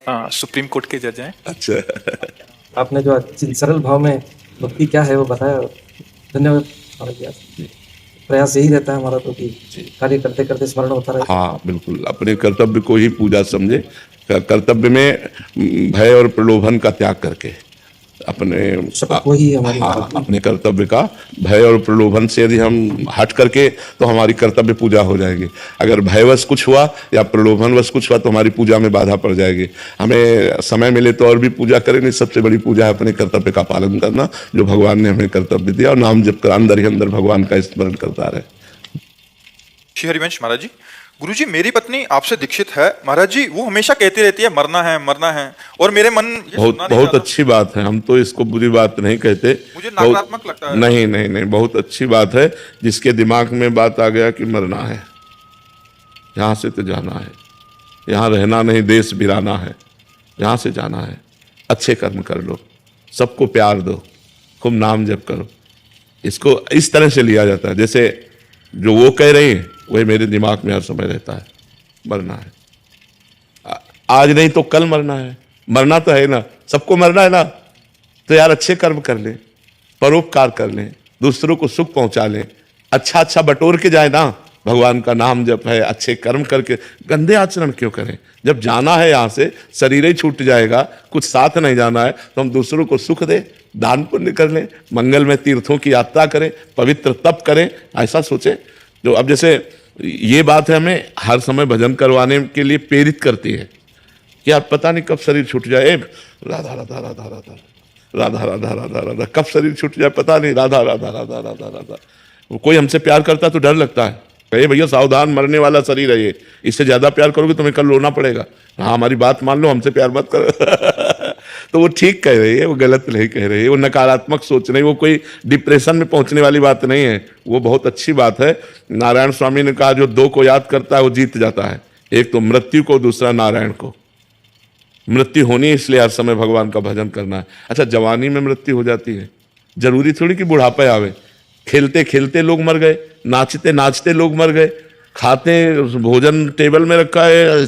Supreme court के जज हैं। अच्छा। आपने जो सरल भाव में भक्ति क्या है वो बताया, धन्यवाद महाराज जी। आप प्रयास यही रहता है हमारा तो कि कार्य करते करते स्मरण होता रहे। हाँ बिल्कुल, अपने कर्तव्य को ही पूजा समझे। कर्तव्य में भय और प्रलोभन का त्याग करके अपने वही हमारी अपने कर्तव्य का भय और प्रलोभन से यदि हम हट करके तो हमारी कर्तव्य पूजा हो जाएगी। अगर भयवश कुछ हुआ या प्रलोभनवश कुछ हुआ तो हमारी पूजा में बाधा पड़ जाएगी। हमें समय मिले तो और भी पूजा करें, नहीं सबसे बड़ी पूजा है अपने कर्तव्य का पालन करना, जो भगवान ने हमें कर्तव्य दिया, और नाम जप कर अंदर ही अंदर भगवान का स्मरण करता रहे। श्री हरिवंश महाराज जी, गुरुजी मेरी पत्नी आपसे दीक्षित है महाराज जी, वो हमेशा कहती रहती है मरना है, और मेरे मन बहुत अच्छी बात है। हम तो इसको बुरी बात नहीं कहते, मुझे नकारात्मक लगता है। नहीं, बहुत अच्छी बात है। जिसके दिमाग में बात आ गया कि मरना है, यहाँ से तो जाना है, यहाँ रहना नहीं, देश बिराना है, यहाँ से जाना है, अच्छे कर्म कर लो, सबको प्यार दो, खूब नाम जप करो। इसको इस तरह से लिया जाता है जैसे जो वो कह रही है वही मेरे दिमाग में हर समय रहता है। मरना है, आज नहीं तो कल मरना है, मरना तो है ना, सबको मरना है ना, तो यार अच्छे कर्म कर लें, परोपकार कर लें, दूसरों को सुख पहुंचा लें, अच्छा बटोर के जाए ना। भगवान का नाम जप है, अच्छे कर्म करके गंदे आचरण क्यों करें? जब जाना है यहाँ से, शरीर ही छूट जाएगा, कुछ साथ नहीं जाना है, तो हम दूसरों को सुख दें, दान पुण्य कर लें, मंगल में तीर्थों की यात्रा करें, पवित्र तप करें, ऐसा सोचें। जो अब जैसे ये बात है, हमें हर समय भजन करवाने के लिए प्रेरित करती है कि आप पता नहीं कब शरीर छूट जाए, राधा राधा राधा राधा राधा राधा राधा राधा, कब शरीर छूट जाए पता नहीं, राधा राधा राधा राधा राधा। कोई हमसे प्यार करता तो डर लगता है, कहे भैया सावधान, मरने वाला शरीर है ये, इससे ज्यादा प्यार करोगे तुम्हें कल रोना पड़ेगा। हाँ हमारी बात मान लो, हमसे प्यार मत करो। तो वो ठीक कह रही है, वो गलत नहीं कह रही है, वो नकारात्मक सोच नहीं, वो कोई डिप्रेशन में पहुंचने वाली बात नहीं है, वो बहुत अच्छी बात है। नारायण स्वामी ने कहा जो दो को याद करता है वो जीत जाता है, एक तो मृत्यु को, दूसरा नारायण को। मृत्यु होनी है इसलिए हर समय भगवान का भजन करना है। अच्छा, जवानी में मृत्यु हो जाती है, जरूरी थोड़ी कि बुढ़ापे आवे। खेलते खेलते लोग मर गए, नाचते नाचते लोग मर गए, खाते भोजन टेबल में रखा है,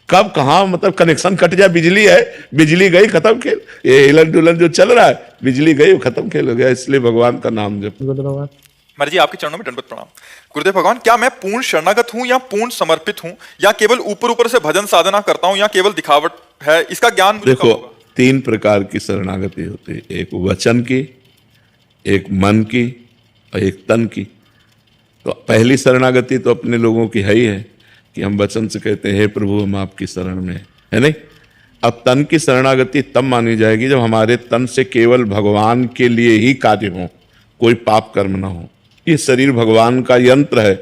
कब कहाँ मतलब कनेक्शन कट जाए, बिजली है, बिजली गई खत्म खेल, ये हिलन डुलन जो चल रहा है, बिजली गई खत्म खेल हो गया। इसलिए भगवान का नाम जप। महाराज जी आपके चरणों में दंडवत प्रणाम। गुरुदेव भगवान, क्या मैं पूर्ण शरणागत हूँ या पूर्ण समर्पित हूँ, या केवल ऊपर से भजन साधना करता हूँ, या केवल दिखावट है? इसका ज्ञान मुझे देखो, तीन प्रकार की शरणागति होती है, एक वचन की, एक मन की और एक तन की। तो पहली शरणागति तो अपने लोगों की है ही है कि हम वचन से कहते हैं हे प्रभु हम आपकी शरण में, है नहीं? अब तन की शरणागति तब मानी जाएगी जब हमारे तन से केवल भगवान के लिए ही कार्य हो, कोई पाप कर्म ना हो। ये शरीर भगवान का यंत्र है,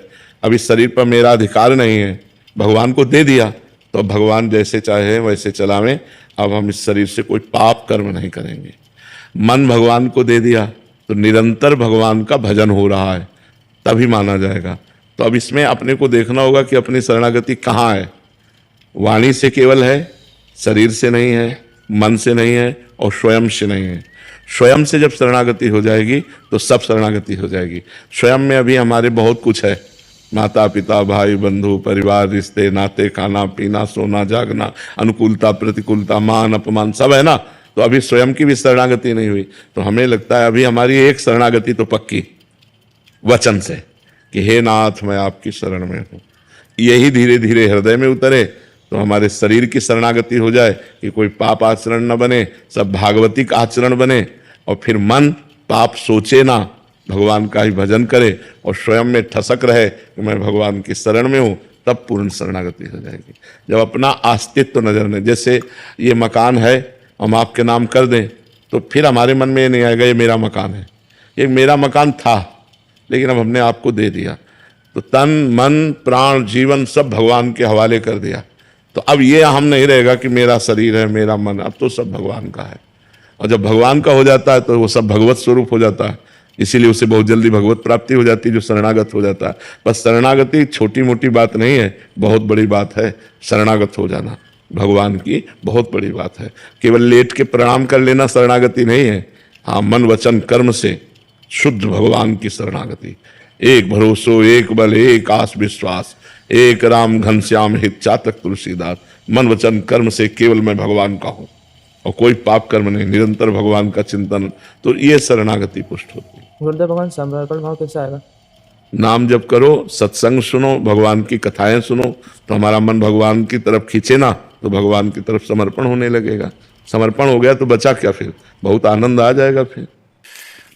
अब इस शरीर पर मेरा अधिकार नहीं है, भगवान को दे दिया तो भगवान जैसे चाहे वैसे चलावें। अब हम इस शरीर से कोई पाप कर्म नहीं करेंगे। मन भगवान को दे दिया तो निरंतर भगवान का भजन हो रहा है, तभी माना जाएगा। तो अब इसमें अपने को देखना होगा कि अपनी शरणागति कहाँ है। वाणी से केवल है, शरीर से नहीं है, मन से नहीं है और स्वयं से नहीं है। स्वयं से जब शरणागति हो जाएगी तो सब शरणागति हो जाएगी। स्वयं में अभी हमारे बहुत कुछ है, माता पिता भाई बंधु परिवार रिश्ते नाते खाना पीना सोना जागना अनुकूलता प्रतिकूलता मान अपमान सब है ना। तो अभी स्वयं की भी शरणागति नहीं हुई, तो हमें लगता है अभी हमारी एक शरणागति तो पक्की वचन से कि हे नाथ मैं आपकी शरण में हूँ। यही धीरे धीरे हृदय में उतरे तो हमारे शरीर की शरणागति हो जाए कि कोई पाप आचरण न बने, सब भागवतिक आचरण बने, और फिर मन पाप सोचे ना, भगवान का ही भजन करे और स्वयं में ठसक रहे कि मैं भगवान की शरण में हूँ, तब पूर्ण शरणागति हो जाएगी। जब अपना अस्तित्व नजर में, जैसे ये मकान है हम आपके नाम कर दें तो फिर हमारे मन में ये नहीं आएगा ये मेरा मकान है, ये मेरा मकान था लेकिन अब हमने आपको दे दिया, तो तन मन प्राण जीवन सब भगवान के हवाले कर दिया। तो अब ये हम नहीं रहेगा कि मेरा शरीर है मेरा मन, अब तो सब भगवान का है। और जब भगवान का हो जाता है तो वो सब भगवत स्वरूप हो जाता है, इसीलिए उसे बहुत जल्दी भगवत प्राप्ति हो जाती है जो शरणागत हो जाता है। बस शरणागति छोटी मोटी बात नहीं है, बहुत बड़ी बात है। शरणागत हो जाना भगवान की बहुत बड़ी बात है। केवल लेट के प्रणाम कर लेना शरणागति नहीं है। हाँ, मन वचन कर्म से शुद्ध भगवान की शरणागति। एक भरोसो एक बल एक आस विश्वास, एक राम घनश्याम हित चातक तुलसीदास। मन वचन कर्म से केवल मैं भगवान का हूँ और कोई पाप कर्म नहीं, निरंतर भगवान का चिंतन, तो ये शरणागति पुष्ट होती है। गुरुदेव भगवान समर्पण भाव कैसे आएगा? नाम जप करो, सत्संग सुनो, भगवान की कथाएं सुनो, तो हमारा मन भगवान की तरफ खींचे ना, तो भगवान की तरफ समर्पण होने लगेगा। समर्पण हो गया तो बचा क्या फिर? बहुत आनंद आ जाएगा फिर।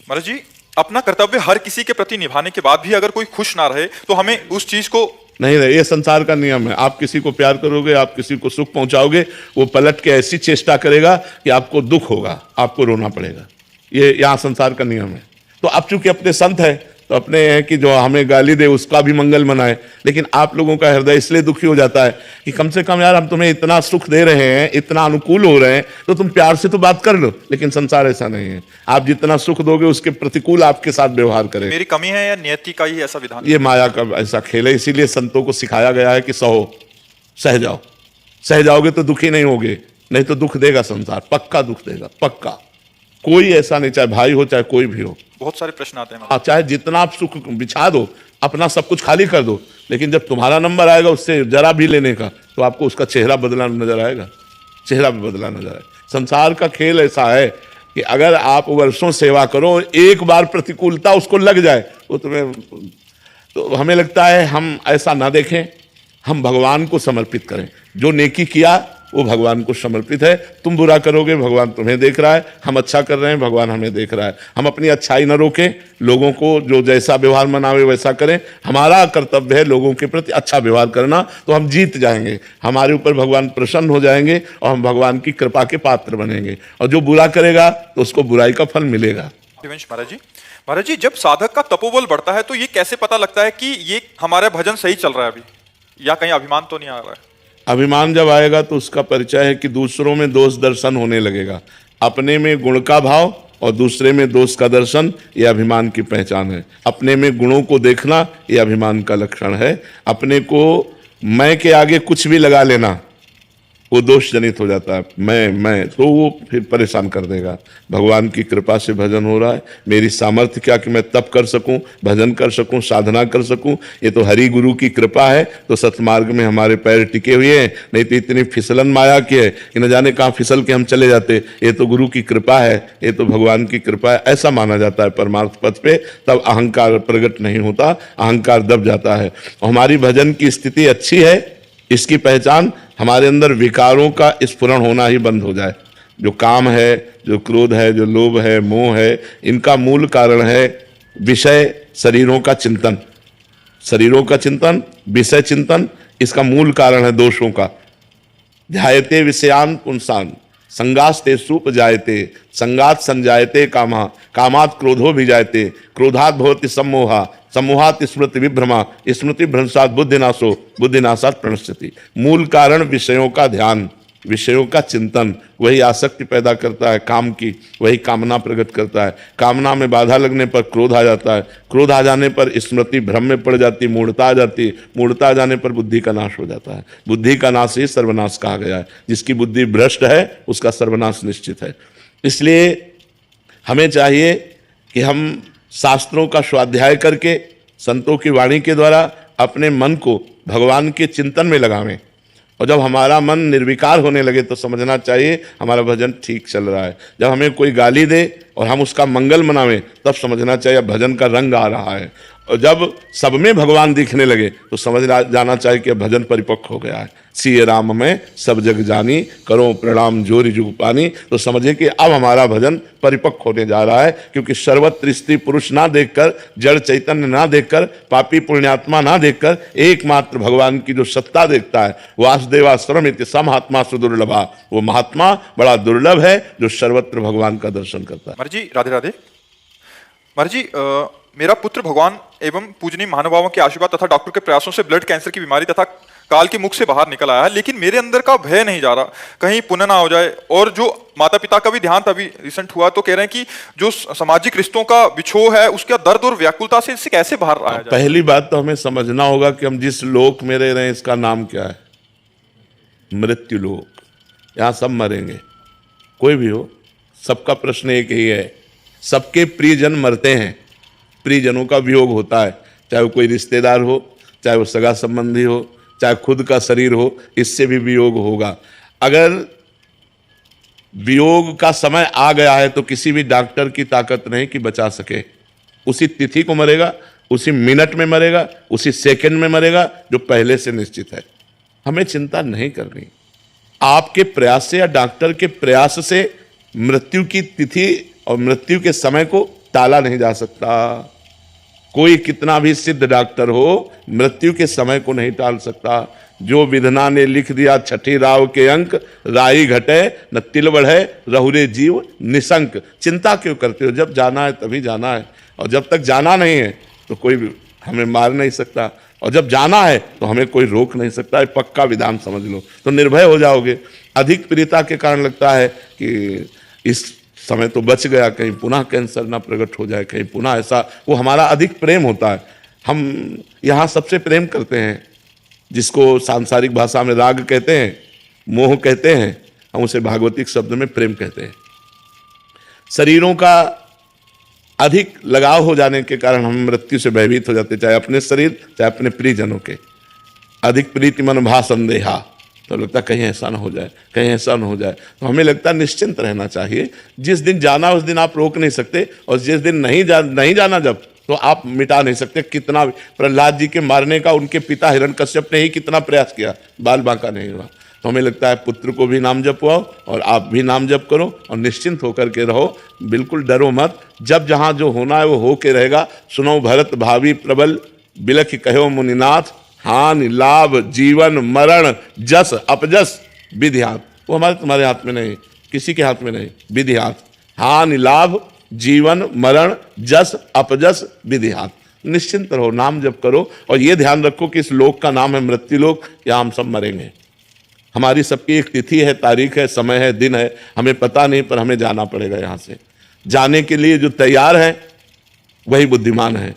महाराज जी, अपना कर्तव्य हर किसी के प्रति निभाने के बाद भी अगर कोई खुश ना रहे तो हमें उस चीज को नहीं, ये संसार का नियम है। आप किसी को प्यार करोगे, आप किसी को सुख पहुंचाओगे, वो पलट के ऐसी चेष्टा करेगा कि आपको दुख होगा, आपको रोना पड़ेगा। ये यहाँ संसार का नियम है। तो आप चूंकि अपने संत है तो अपने हैं कि जो हमें गाली दे उसका भी मंगल मनाए, लेकिन आप लोगों का हृदय इसलिए दुखी हो जाता है कि कम से कम यार हम तुम्हें इतना सुख दे रहे हैं, इतना अनुकूल हो रहे हैं, तो तुम प्यार से तो बात कर लो। लेकिन संसार ऐसा नहीं है, आप जितना सुख दोगे उसके प्रतिकूल आपके साथ व्यवहार करेगा। मेरी कमी है या नियति का ही ऐसा विधान? ये माया का ऐसा खेल है, इसीलिए संतों को सिखाया गया है कि सहो, सह जाओ। सह जाओगे तो दुखी नहीं होगे, नहीं तो दुख देगा संसार, पक्का दुख देगा, पक्का। कोई ऐसा नहीं, चाहे भाई हो चाहे कोई भी हो। बहुत सारे प्रश्न आते हैं। हाँ, चाहे जितना आप सुख बिछा दो, अपना सब कुछ खाली कर दो, लेकिन जब तुम्हारा नंबर आएगा उससे जरा भी लेने का, तो आपको उसका चेहरा बदला नजर आएगा, चेहरा भी बदला नजर आएगा। संसार का खेल ऐसा है कि अगर आप वर्षों सेवा करो, एक बार प्रतिकूलता उसको लग जाए वो तुम्हें, तो हमें लगता है हम ऐसा ना देखें, हम भगवान को समर्पित करें। जो नेकी किया वो भगवान को समर्पित है। तुम बुरा करोगे, भगवान तुम्हें देख रहा है। हम अच्छा कर रहे हैं, भगवान हमें देख रहा है। हम अपनी अच्छाई न रोकें, लोगों को जो जैसा व्यवहार मनावे वैसा करें। हमारा कर्तव्य है लोगों के प्रति अच्छा व्यवहार करना, तो हम जीत जाएंगे, हमारे ऊपर भगवान प्रसन्न हो जाएंगे और हम भगवान की कृपा के पात्र बनेंगे। और जो बुरा करेगा तो उसको बुराई का फल मिलेगा। महाराज जी, जब साधक का तपोबल बढ़ता है तो ये कैसे पता लगता है कि ये हमारा भजन सही चल रहा है अभी, या कहीं अभिमान तो नहीं आ रहा है? अभिमान जब आएगा तो उसका परिचय है कि दूसरों में दोष दर्शन होने लगेगा। अपने में गुण का भाव और दूसरे में दोष का दर्शन, ये अभिमान की पहचान है। अपने में गुणों को देखना, ये अभिमान का लक्षण है। अपने को मैं के आगे कुछ भी लगा लेना, वो दोष जनित हो जाता है। मैं तो वो फिर परेशान कर देगा। भगवान की कृपा से भजन हो रहा है। मेरी सामर्थ्य क्या कि मैं तप कर सकूं, भजन कर सकूं, साधना कर सकूं, ये तो हरि गुरु की कृपा है। तो सतमार्ग में हमारे पैर टिके हुए हैं, नहीं तो इतनी फिसलन माया की है कि न जाने कहाँ फिसल के हम चले जाते। ये तो गुरु की कृपा है, ये तो भगवान की कृपा है, ऐसा माना जाता है परमार्थ पथ पे। तब अहंकार प्रकट नहीं होता, अहंकार दब जाता है। और हमारी भजन की स्थिति अच्छी है, इसकी पहचान हमारे अंदर विकारों का स्फुरण होना ही बंद हो जाए। जो काम है, जो क्रोध है, जो लोभ है, मोह है, इनका मूल कारण है विषय शरीरों का चिंतन। शरीरों का चिंतन, विषय चिंतन, इसका मूल कारण है दोषों का। ध्यायते विषयान पुंसान संगास्ते सूप जायते, संगात संजायते कामा, कामात क्रोधो भी जायते, क्रोधात भवति सम्मोहा, सम्मोहात स्मृति विभ्रमा, स्मृति भ्रंशात बुद्धिनाशो, बुद्धिनाशात प्रणश्यति। मूल कारण विषयों का ध्यान, विषयों का चिंतन, वही आसक्ति पैदा करता है काम की, वही कामना प्रकट करता है। कामना में बाधा लगने पर क्रोध आ जाता है, क्रोध आ जाने पर स्मृति भ्रम में पड़ जाती, मूढ़ता आ जाती, मूढ़ता आ जाने पर बुद्धि का नाश हो जाता है। बुद्धि का नाश ही सर्वनाश कहा गया है। जिसकी बुद्धि भ्रष्ट है उसका सर्वनाश निश्चित है। इसलिए हमें चाहिए कि हम शास्त्रों का स्वाध्याय करके, संतों की वाणी के द्वारा अपने मन को भगवान के चिंतन में लगावें। और जब हमारा मन निर्विकार होने लगे तो समझना चाहिए हमारा भजन ठीक चल रहा है। जब हमें कोई गाली दे और हम उसका मंगल मनावें, तब समझना चाहिए भजन का रंग आ रहा है। और जब सब में भगवान दिखने लगे तो समझ जाना चाहिए कि भजन परिपक्व हो गया है। सिय राम में सब जग जानी, करो प्रणाम जोरी जुग पानी। तो समझे कि अब हमारा भजन परिपक्व होने जा रहा है, क्योंकि सर्वत्र स्त्री पुरुष ना देखकर, जड़ चैतन्य ना देखकर, पापी पुण्यात्मा ना देखकर, एकमात्र भगवान की जो सत्ता देखता है, वासुदेवाश्रम इति समहात्मा सुदुर्लभा, वो महात्मा बड़ा दुर्लभ है जो सर्वत्र भगवान का दर्शन करता है। महाराज जी राधे राधे। महाराज जी, मेरा पुत्र भगवान एवं पूजनीय महानुभावों के आशीर्वाद तथा डॉक्टर के प्रयासों से ब्लड कैंसर की बीमारी तथा काल के मुख से बाहर निकल आया है, लेकिन मेरे अंदर का भय नहीं जा रहा, कहीं पुण्य ना हो जाए। और जो माता पिता का भी देहांत अभी रिसेंट हुआ, तो कह रहे हैं कि जो सामाजिक रिश्तों का बिछोह है, उसका दर्द और व्याकुलता से इससे कैसे बाहर आया जाए? पहली बात तो हमें समझना होगा कि हम जिस लोक में रह रहे हैं इसका नाम क्या है? मृत्यु लोक। यहाँ सब मरेंगे, कोई भी हो। सबका प्रश्न एक ही है, सबके प्रियजन मरते हैं, प्रियजनों का वियोग होता है, चाहे वो कोई रिश्तेदार हो, चाहे वो सगा संबंधी हो, चाहे खुद का शरीर हो, इससे भी वियोग होगा। अगर वियोग का समय आ गया है तो किसी भी डॉक्टर की ताकत नहीं कि बचा सके। उसी तिथि को मरेगा, उसी मिनट में मरेगा, उसी सेकंड में मरेगा जो पहले से निश्चित है। हमें चिंता नहीं करनी। आपके प्रयास से या डॉक्टर के प्रयास से मृत्यु की तिथि और मृत्यु के समय को टाला नहीं जा सकता। कोई कितना भी सिद्ध डॉक्टर हो, मृत्यु के समय को नहीं टाल सकता। जो विधना ने लिख दिया छठी राव के अंक, राई घटे न तिल बढ़े, रहुरे जीव निशंक। चिंता क्यों करते हो? जब जाना है तभी जाना है, और जब तक जाना नहीं है तो कोई भी हमें मार नहीं सकता, और जब जाना है तो हमें कोई रोक नहीं सकता। ये पक्का विधान समझ लो तो निर्भय हो जाओगे। अधिक प्रियता के कारण लगता है कि इस समय तो बच गया, कहीं पुनः कैंसर ना प्रकट हो जाए, कहीं पुनः ऐसा, वो हमारा अधिक प्रेम होता है। हम यहाँ सबसे प्रेम करते हैं, जिसको सांसारिक भाषा में राग कहते हैं, मोह कहते हैं, हम उसे भागवतिक शब्द में प्रेम कहते हैं। शरीरों का अधिक लगाव हो जाने के कारण हम मृत्यु से भयभीत हो जाते, चाहे अपने शरीर चाहे अपने प्रियजनों के। अधिक प्रीति मन भा संदेहा, तो लगता कहीं ऐसा ना हो जाए, कहीं ऐसा ना हो जाए। तो हमें लगता है निश्चिंत रहना चाहिए। जिस दिन जाना उस दिन आप रोक नहीं सकते, और जिस दिन नहीं जाना जब, तो आप मिटा नहीं सकते। कितना प्रहलाद जी के मारने का उनके पिता हिरण्यकश्यप ने ही कितना प्रयास किया, बाल बांका नहीं हुआ। तो हमें लगता है पुत्र को भी नाम जपवाओ और आप भी नाम जप करो और निश्चिंत होकर के रहो, बिल्कुल डरो मत। जब जहाँ जो होना है वो हो के रहेगा। सुनो भरत भावी प्रबल, बिलख कहो मुनिनाथ, हानि लाभ जीवन मरण जस अपजस विधि हाथ। वो हमारे तुम्हारे हाथ में नहीं, किसी के हाथ में नहीं, विधि हाथ। हानि लाभ जीवन मरण जस अपजस विधि हाथ। निश्चिंत रहो, नाम जप करो, और ये ध्यान रखो कि इस लोक का नाम है मृत्यु लोक, या हम सब मरेंगे। हमारी सबकी एक तिथि है, तारीख है, समय है, दिन है, हमें पता नहीं, पर हमें जाना पड़ेगा यहाँ से। जाने के लिए जो तैयार है वही बुद्धिमान है,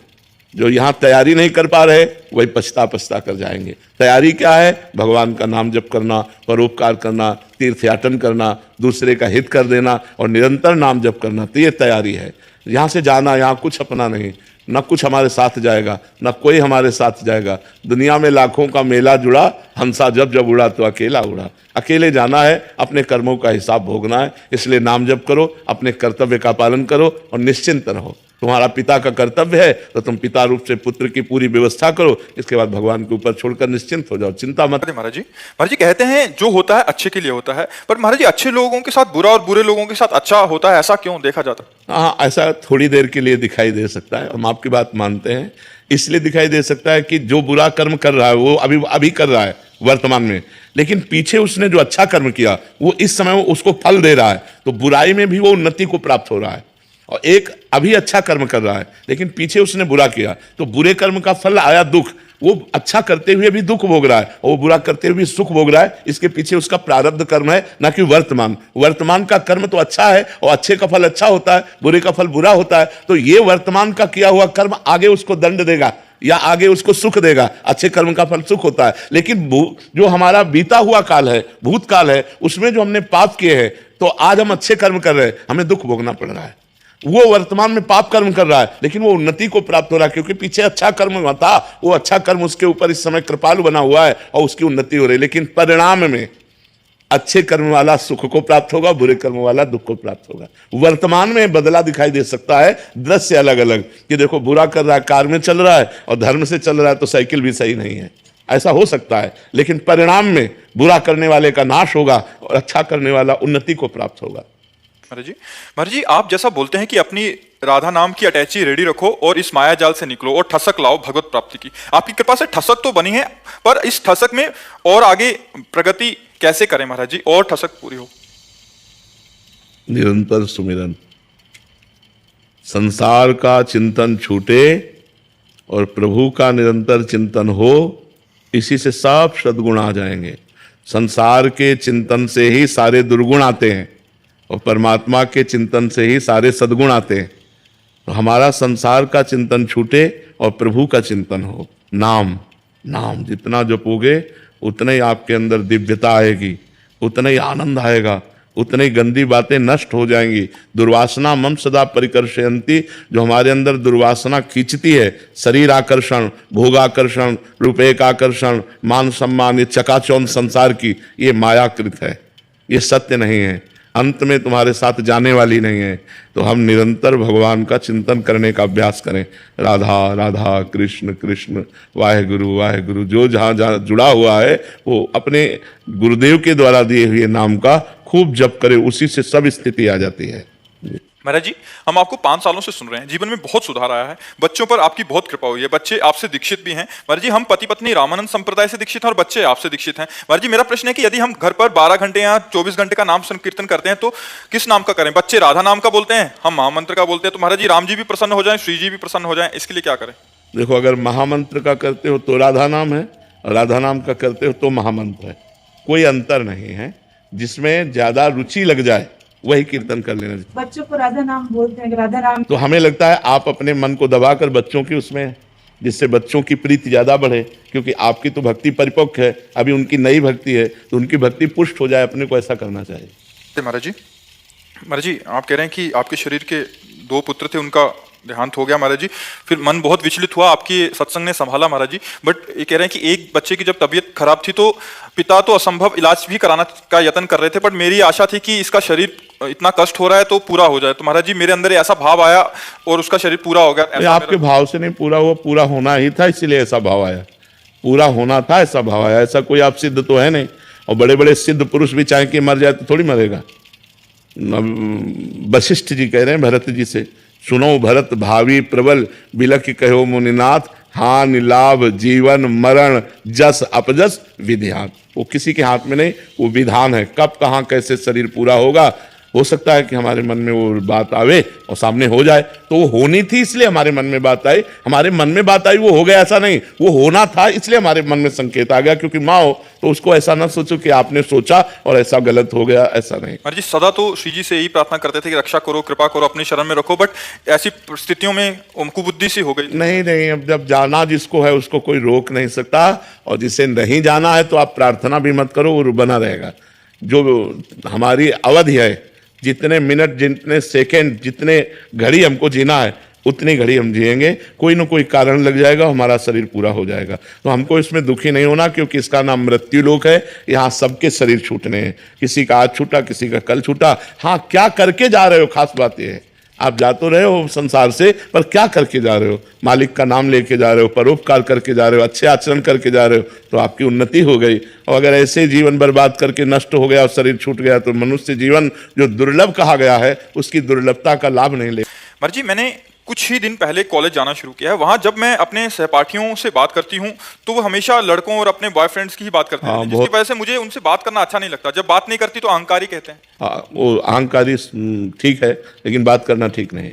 जो यहाँ तैयारी नहीं कर पा रहे वही पछता कर जाएंगे। तैयारी क्या है? भगवान का नाम जप करना, परोपकार करना, तीर्थयाटन करना, दूसरे का हित कर देना और निरंतर नाम जप करना, तो ये तैयारी है। यहाँ से जाना, यहाँ कुछ अपना नहीं, न कुछ हमारे साथ जाएगा, न कोई हमारे साथ जाएगा। दुनिया में लाखों का मेला जुड़ा, हंसा जब जब उड़ा तो अकेला उड़ा। अकेले जाना है, अपने कर्मों का हिसाब भोगना है। इसलिए नाम जप करो, अपने कर्तव्य का पालन करो और निश्चिंत रहो। तुम्हारा पिता का कर्तव्य है तो तुम पिता रूप से पुत्र की पूरी व्यवस्था करो, इसके बाद भगवान के ऊपर छोड़कर निश्चिंत हो जाओ, चिंता मत। महाराज जी कहते हैं जो होता है अच्छे के लिए होता है, पर महाराज जी अच्छे लोगों के साथ बुरा और बुरे लोगों के साथ अच्छा होता है, ऐसा क्यों देखा जाता है? हाँ, ऐसा थोड़ी देर के लिए दिखाई दे सकता है, हम आपकी बात मानते हैं। इसलिए दिखाई दे सकता है कि जो बुरा कर्म कर रहा है वो अभी कर रहा है वर्तमान में, लेकिन पीछे उसने जो अच्छा कर्म किया वो इस समय उसको फल दे रहा है, तो बुराई में भी वो उन्नति को प्राप्त हो रहा है। और एक अभी अच्छा कर्म कर रहा है लेकिन पीछे उसने बुरा किया, तो बुरे कर्म का फल आया दुख। वो अच्छा करते हुए भी दुख भोग रहा है और वो बुरा करते हुए भी सुख भोग रहा है। इसके पीछे उसका प्रारब्ध कर्म है, ना कि वर्तमान का कर्म तो अच्छा है और अच्छे का फल अच्छा होता है, बुरे का फल बुरा होता है। तो ये वर्तमान का किया हुआ कर्म आगे उसको दंड देगा या आगे उसको सुख देगा। अच्छे कर्म का फल सुख होता है, लेकिन जो हमारा बीता हुआ काल है, भूतकाल है, उसमें जो हमने पाप किए हैं, तो आज हम अच्छे कर्म कर रहे हैं, हमें दुख भोगना पड़ रहा है। वो वर्तमान में पाप कर्म कर रहा है लेकिन वो उन्नति को प्राप्त हो रहा है, क्योंकि पीछे अच्छा कर्म था, वो अच्छा कर्म उसके ऊपर इस समय कृपालु बना हुआ है और उसकी उन्नति हो रही है। लेकिन परिणाम में अच्छे कर्म वाला सुख को प्राप्त होगा, बुरे कर्म वाला दुख को प्राप्त होगा। वर्तमान में बदला दिखाई दे सकता है, दृश्य अलग अलग, कि देखो बुरा कर रहा है, कार में चल रहा है, और धर्म से चल रहा है तो साइकिल भी सही नहीं है, ऐसा हो सकता है। लेकिन परिणाम में बुरा करने वाले का नाश होगा और अच्छा करने वाला उन्नति को प्राप्त होगा। महाराज जी आप जैसा बोलते हैं कि अपनी राधा नाम की अटैची रेडी रखो और इस माया जाल से निकलो और ठसक लाओ भगवत प्राप्ति की। आपकी कृपा से ठसक तो बनी है, पर इस ठसक में और आगे प्रगति कैसे करें महाराज जी, और ठसक पूरी हो? निरंतर सुमिरन, संसार का चिंतन छूटे और प्रभु का निरंतर चिंतन हो, इसी से सब सद्गुण आ जाएंगे। संसार के चिंतन से ही सारे दुर्गुण आते हैं और परमात्मा के चिंतन से ही सारे सद्गुण आते हैं। तो हमारा संसार का चिंतन छूटे और प्रभु का चिंतन हो। नाम जितना जपोगे उतना ही आपके अंदर दिव्यता आएगी, उतना ही आनंद आएगा, उतनी गंदी बातें नष्ट हो जाएंगी। दुर्वासना मम सदा परिकर्षयन्ति, जो हमारे अंदर दुर्वासना खींचती है, शरीर आकर्षण, भोग आकर्षण, रुपये का आकर्षण, मान सम्मान, ये चकाचौंध संसार की, ये मायाकृत है, ये सत्य नहीं है, अंत में तुम्हारे साथ जाने वाली नहीं है। तो हम निरंतर भगवान का चिंतन करने का अभ्यास करें। राधा राधा, कृष्ण कृष्ण, वाहेगुरु वाहेगुरु। जो जहाँ जहाँ जुड़ा हुआ है वो अपने गुरुदेव के द्वारा दिए हुए नाम का खूब जप करे, उसी से सब स्थिति आ जाती है। महाराज जी, हम आपको 5 सालों से सुन रहे हैं, जीवन में बहुत सुधार आया है, बच्चों पर आपकी बहुत कृपा हुई है, बच्चे आपसे दीक्षित भी हैं। महाराज जी, हम पति पत्नी रामानंद संप्रदाय से दीक्षित हैं और बच्चे आपसे दीक्षित हैं। महाराज जी, मेरा प्रश्न है कि यदि हम घर पर 12 घंटे या 24 घंटे का नाम संकीर्तन करते हैं तो किस नाम का करें? बच्चे राधा नाम का बोलते हैं, हम महामंत्र का बोलते हैं, तो महाराज जी राम जी भी प्रसन्न हो जाएं, श्री जी भी प्रसन्न हो जाएं, इसके लिए क्या करें? देखो, अगर महामंत्र का करते हो तो राधा नाम है, और राधा नाम का करते हो तो महामंत्र है, कोई अंतर नहीं है। जिसमें ज्यादा रुचि लग जाए वही कीर्तन कर लेना चाहिए। बच्चों को राधा नाम बोलते हैं, राधा नाम। तो हमें लगता है आप अपने मन को दबाकर बच्चों की उसमें, जिससे बच्चों की प्रीति ज्यादा बढ़े, क्योंकि आपकी तो भक्ति परिपक्व है, अभी उनकी नई भक्ति है, तो उनकी भक्ति पुष्ट हो जाए, अपने को ऐसा करना चाहिए। महाराज जी, आप कह रहे हैं कि आपके शरीर के 2 पुत्र थे, उनका देहांत हो गया महाराज जी, फिर मन बहुत विचलित हुआ, आपकी सत्संग ने संभाला महाराज जी, बट ये कह रहे हैं कि एक बच्चे की जब तबीयत खराब थी तो पिता तो असंभव इलाज भी कराना का यत्न कर रहे थे, बट मेरी आशा थी कि इसका शरीर इतना कष्ट हो रहा है तो पूरा हो जाए। तो महाराज जी, मेरे अंदर ऐसा भाव आया और उसका शरीर पूरा हो गया। आपके भाव से नहीं पूरा हुआ, पूरा होना ही था, इसीलिए ऐसा भाव आया, पूरा होना था, ऐसा भाव आया। ऐसा कोई आप सिद्ध तो है नहीं, और बड़े बड़े सिद्ध पुरुष भी चाहे कि मर जाए तो थोड़ी मरेगा। वशिष्ठ जी कह रहे हैं भरत जी से, सुनो भरत भावी प्रबल, बिलख कहो मुनिनाथ, हानि लाभ जीवन मरण जस अपजस विधियान। वो किसी के हाथ में नहीं, वो विधान है, कब कहाँ कैसे शरीर पूरा होगा। हो सकता है कि हमारे मन में वो बात आवे और सामने हो जाए, तो वो होनी थी इसलिए हमारे मन में बात आई, हमारे मन में बात आई वो हो गया, ऐसा नहीं, वो होना था इसलिए हमारे मन में संकेत आ गया। क्योंकि माँ हो तो उसको ऐसा ना सोचो कि आपने सोचा और ऐसा गलत हो गया, ऐसा नहीं। महाराज जी, सदा तो श्री जी से यही प्रार्थना करते थे कि रक्षा करो, कृपा करो, अपनी शरण में रखो, बट ऐसी परिस्थितियों में उनको बुद्धि सी हो गई। नहीं, अब जब जाना जिसको है उसको कोई रोक नहीं सकता, और जिसे नहीं जाना है तो आप प्रार्थना भी मत करो, वो बना रहेगा। जो हमारी अवधि है, जितने मिनट, जितने सेकंड, जितने घड़ी हमको जीना है, उतनी घड़ी हम जिएंगे, कोई ना कोई कारण लग जाएगा, हमारा शरीर पूरा हो जाएगा। तो हमको इसमें दुखी नहीं होना, क्योंकि इसका नाम मृत्यु लोक है। यहाँ सबके शरीर छूटने हैं, किसी का आज छूटा, किसी का कल छूटा। हाँ, क्या करके जा रहे हो, खास बात यह है, आप जा तो रहे हो संसार से, पर क्या करके जा रहे हो? मालिक का नाम लेके जा रहे हो, परोपकार करके जा रहे हो, अच्छे आचरण करके जा रहे हो, तो आपकी उन्नति हो गई। और अगर ऐसे जीवन बर्बाद करके नष्ट हो गया और शरीर छूट गया, तो मनुष्य जीवन जो दुर्लभ कहा गया है, उसकी दुर्लभता का लाभ नहीं ले। महाराज जी, मैंने कुछ ही दिन पहले कॉलेज जाना शुरू किया है। वहाँ जब मैं अपने सहपाठियों से बात करती हूँ तो वो हमेशा लड़कों और अपने बॉयफ्रेंड्स की ही बात करते हैं, जिसकी वजह से मुझे उनसे बात करना अच्छा नहीं लगता। जब बात नहीं करती तो अहंकारी कहते हैं। हाँ, वो अहंकारी ठीक है, लेकिन बात करना ठीक नहीं।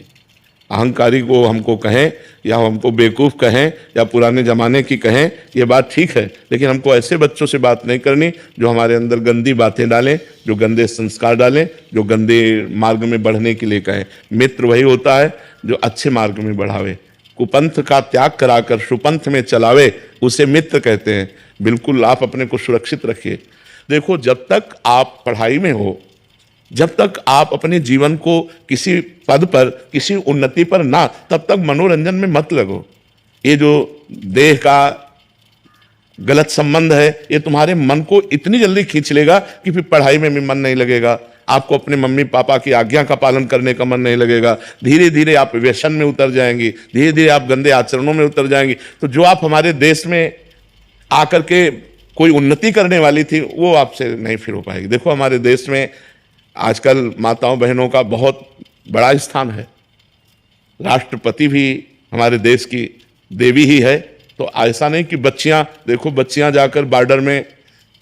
अहंकारी को हमको कहें या हमको बेवकूफ़ कहें या पुराने ज़माने की कहें, ये बात ठीक है, लेकिन हमको ऐसे बच्चों से बात नहीं करनी जो हमारे अंदर गंदी बातें डालें, जो गंदे संस्कार डालें, जो गंदे मार्ग में बढ़ने के लिए कहें। मित्र वही होता है जो अच्छे मार्ग में बढ़ावे, कुपंथ का त्याग कराकर सुपंथ में चलावे, उसे मित्र कहते हैं। बिल्कुल आप अपने को सुरक्षित रखिए। देखो, जब तक आप पढ़ाई में हो, जब तक आप अपने जीवन को किसी पद पर, किसी उन्नति पर ना, तब तक मनोरंजन में मत लगो। ये जो देह का गलत संबंध है, ये तुम्हारे मन को इतनी जल्दी खींच लेगा कि फिर पढ़ाई में भी मन नहीं लगेगा, आपको अपने मम्मी पापा की आज्ञा का पालन करने का मन नहीं लगेगा। धीरे धीरे आप व्यसन में उतर जाएंगी, धीरे धीरे आप गंदे आचरणों में उतर जाएंगी। तो जो आप हमारे देश में आकर के कोई उन्नति करने वाली थी, वो आपसे नहीं फिर हो पाएगी। देखो, हमारे देश में आजकल माताओं बहनों का बहुत बड़ा स्थान है। राष्ट्रपति भी हमारे देश की देवी ही है। तो ऐसा नहीं कि बच्चियां, देखो बच्चियां जाकर बॉर्डर में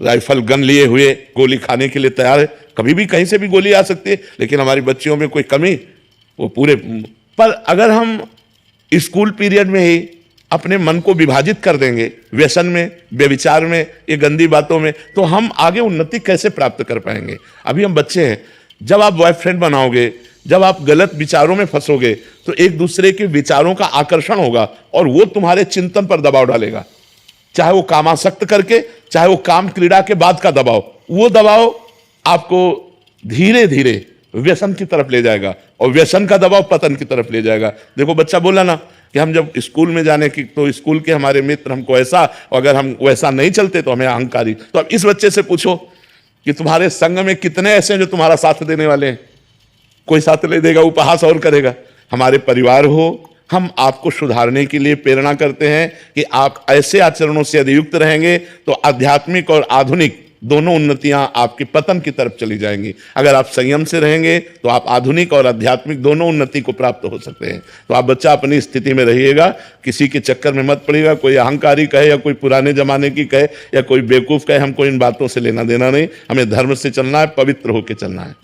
राइफल गन लिए हुए गोली खाने के लिए तैयार है। कभी भी कहीं से भी गोली आ सकती है, लेकिन हमारी बच्चियों में कोई कमी, वो पूरे। पर अगर हम स्कूल पीरियड में ही अपने मन को विभाजित कर देंगे व्यसन में, व्यभिचार में, ये गंदी बातों में, तो हम आगे उन्नति कैसे प्राप्त कर पाएंगे? अभी हम बच्चे हैं। जब आप बॉयफ्रेंड बनाओगे, जब आप गलत विचारों में फंसोगे, तो एक दूसरे के विचारों का आकर्षण होगा और वो तुम्हारे चिंतन पर दबाव डालेगा, चाहे वो कामासक्त करके, चाहे वो काम क्रीड़ा के बाद का दबाव। वो दबाव आपको धीरे धीरे व्यसन की तरफ ले जाएगा, और व्यसन का दबाव पतन की तरफ ले जाएगा। देखो बच्चा बोला ना कि हम जब स्कूल में जाने की, तो स्कूल के हमारे मित्र हमको ऐसा, और अगर हम वैसा नहीं चलते तो हमें अहंकारी। तो अब इस बच्चे से पूछो कि तुम्हारे संग में कितने ऐसे हैं जो तुम्हारा साथ देने वाले हैं? कोई साथ नहीं देगा, उपहास और करेगा। हमारे परिवार हो, हम आपको सुधारने के लिए प्रेरणा करते हैं कि आप ऐसे आचरणों से यदि युक्त रहेंगे तो आध्यात्मिक और आधुनिक दोनों उन्नतियां आपके पतन की तरफ चली जाएंगी। अगर आप संयम से रहेंगे तो आप आधुनिक और आध्यात्मिक दोनों उन्नति को प्राप्त हो सकते हैं। तो आप बच्चा अपनी स्थिति में रहिएगा, किसी के चक्कर में मत पड़िएगा। कोई अहंकारी कहे या कोई पुराने जमाने की कहे या कोई बेवकूफ़ कहे, हमको इन बातों से लेना देना नहीं। हमें धर्म से चलना है, पवित्र होकर चलना है।